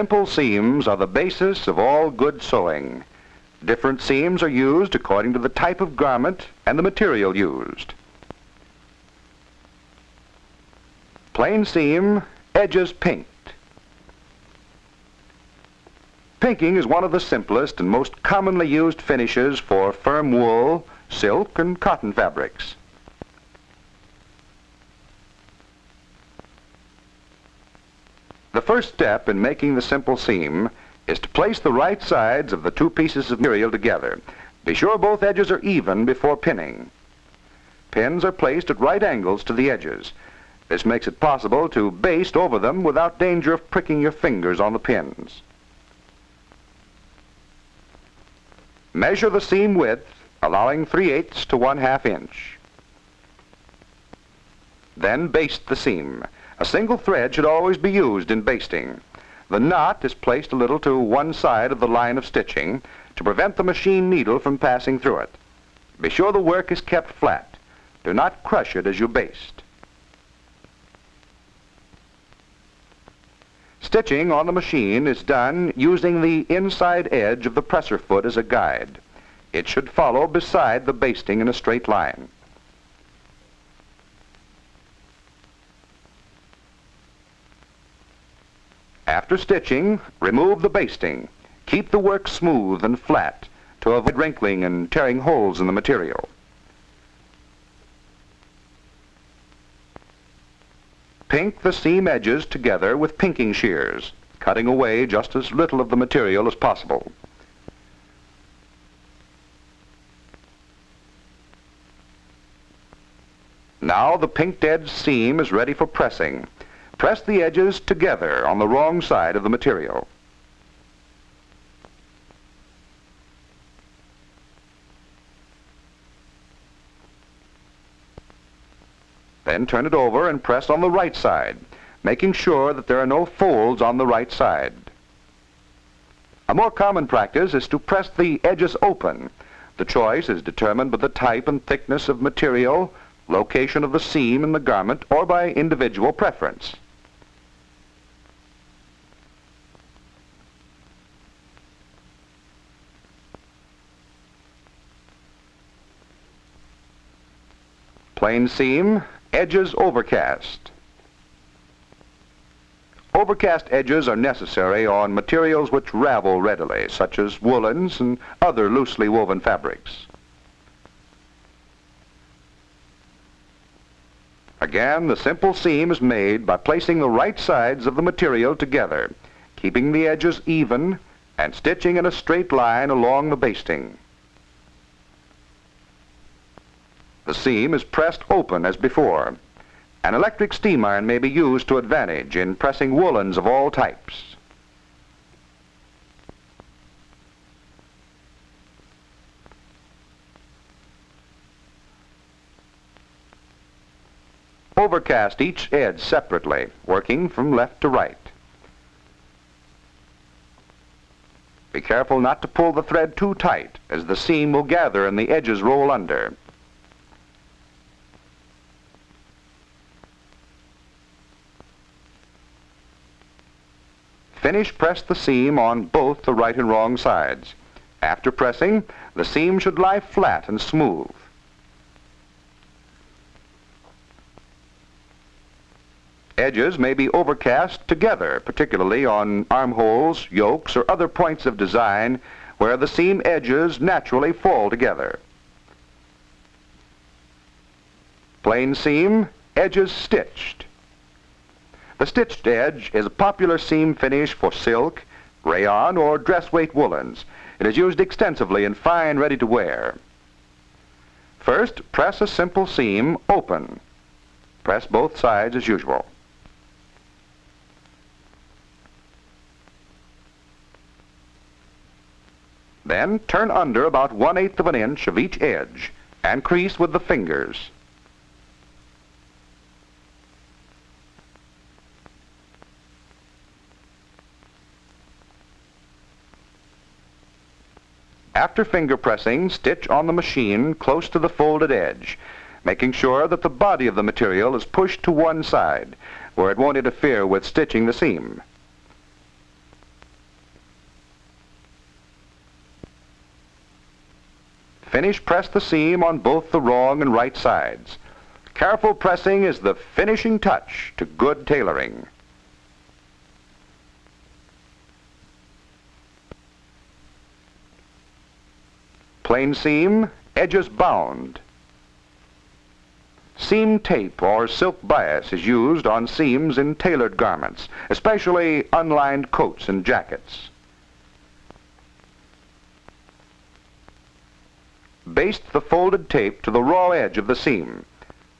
Simple seams are the basis of all good sewing. Different seams are used according to the type of garment and the material used. Plain seam, edges pinked. Pinking is one of the simplest and most commonly used finishes for firm wool, silk, and cotton fabrics. The first step in making the simple seam is to place the right sides of the two pieces of material together. Be sure both edges are even before pinning. Pins are placed at right angles to the edges. This makes it possible to baste over them without danger of pricking your fingers on the pins. Measure the seam width, allowing 3/8 to 1/2 inch. Then baste the seam. A single thread should always be used in basting. The knot is placed a little to one side of the line of stitching to prevent the machine needle from passing through it. Be sure the work is kept flat. Do not crush it as you baste. Stitching on the machine is done using the inside edge of the presser foot as a guide. It should follow beside the basting in a straight line. After stitching, remove the basting. Keep the work smooth and flat to avoid wrinkling and tearing holes in the material. Pink the seam edges together with pinking shears, cutting away just as little of the material as possible. Now the pinked edge seam is ready for pressing. Press the edges together on the wrong side of the material. Then turn it over and press on the right side, making sure that there are no folds on the right side. A more common practice is to press the edges open. The choice is determined by the type and thickness of material, location of the seam in the garment, or by individual preference. Plain seam, edges overcast. Overcast edges are necessary on materials which ravel readily, such as woolens and other loosely woven fabrics. Again, the simple seam is made by placing the right sides of the material together, keeping the edges even, and stitching in a straight line along the basting. The seam is pressed open as before. An electric steam iron may be used to advantage in pressing woolens of all types. Overcast each edge separately, working from left to right. Be careful not to pull the thread too tight, as the seam will gather and the edges roll under. Finish press the seam on both the right and wrong sides. After pressing, the seam should lie flat and smooth. Edges may be overcast together, particularly on armholes, yokes, or other points of design where the seam edges naturally fall together. Plain seam, edges stitched. The stitched edge is a popular seam finish for silk, rayon, or dress weight woolens. It is used extensively in fine ready-to-wear. First, press a simple seam open. Press both sides as usual. Then turn under about 1/8 of an inch of each edge and crease with the fingers. After finger pressing, stitch on the machine close to the folded edge, making sure that the body of the material is pushed to one side, where it won't interfere with stitching the seam. Finish press the seam on both the wrong and right sides. Careful pressing is the finishing touch to good tailoring. Plain seam, edges bound. Seam tape or silk bias is used on seams in tailored garments, especially unlined coats and jackets. Baste the folded tape to the raw edge of the seam.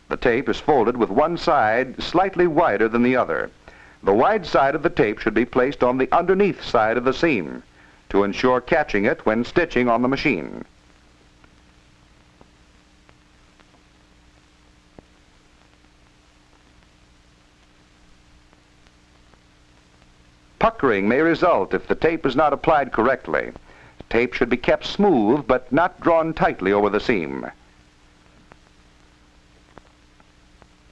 The tape is folded with one side slightly wider than the other. The wide side of the tape should be placed on the underneath side of the seam to ensure catching it when stitching on the machine. Puckering may result if the tape is not applied correctly. Tape should be kept smooth but not drawn tightly over the seam.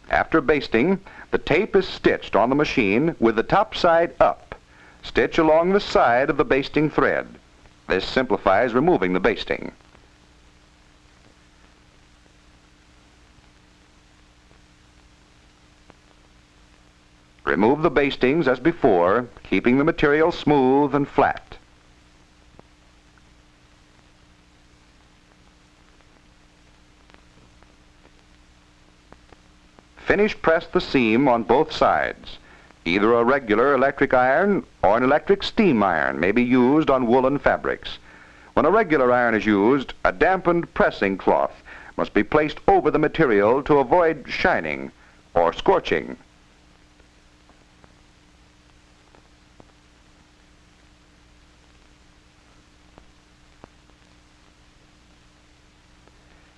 After basting, the tape is stitched on the machine with the top side up. Stitch along the side of the basting thread. This simplifies removing the basting. Remove the bastings as before, keeping the material smooth and flat. Finish press the seam on both sides. Either a regular electric iron or an electric steam iron may be used on woolen fabrics. When a regular iron is used, a dampened pressing cloth must be placed over the material to avoid shining or scorching.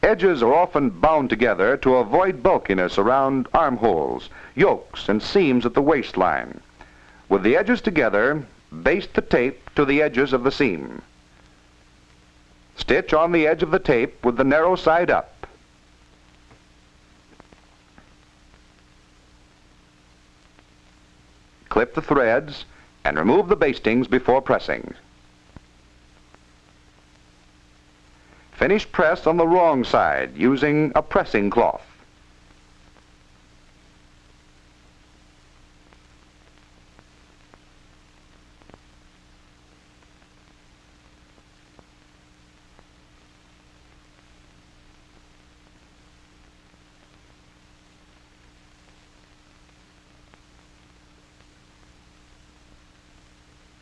Edges are often bound together to avoid bulkiness around armholes, yokes, and seams at the waistline. With the edges together, baste the tape to the edges of the seam. Stitch on the edge of the tape with the narrow side up. Clip the threads and remove the bastings before pressing. Finish press on the wrong side using a pressing cloth.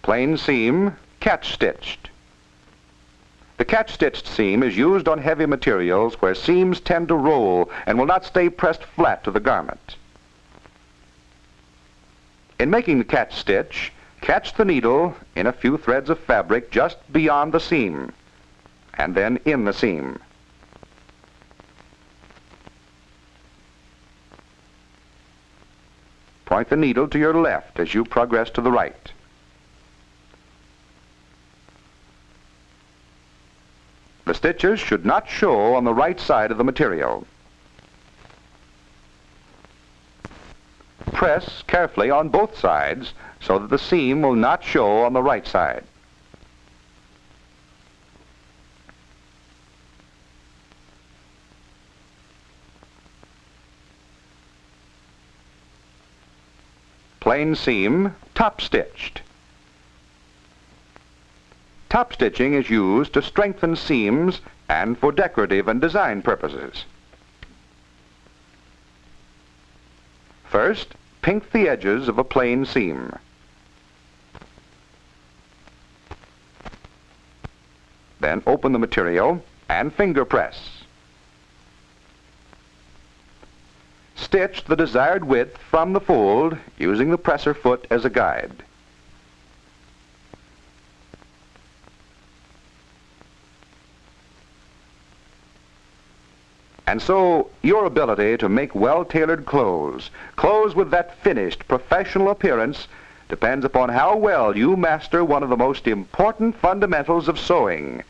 Plain seam, catch stitched. The catch-stitched seam is used on heavy materials where seams tend to roll and will not stay pressed flat to the garment. In making the catch stitch, catch the needle in a few threads of fabric just beyond the seam, and then in the seam. Point the needle to your left as you progress to the right. The stitches should not show on the right side of the material. Press carefully on both sides so that the seam will not show on the right side. Plain seam, top stitched. Top stitching is used to strengthen seams and for decorative and design purposes. First, pink the edges of a plain seam. Then open the material and finger press. Stitch the desired width from the fold using the presser foot as a guide. And so, your ability to make well-tailored clothes with that finished, professional appearance, depends upon how well you master one of the most important fundamentals of sewing,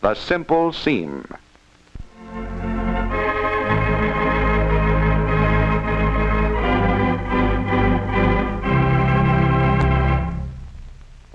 the simple seam.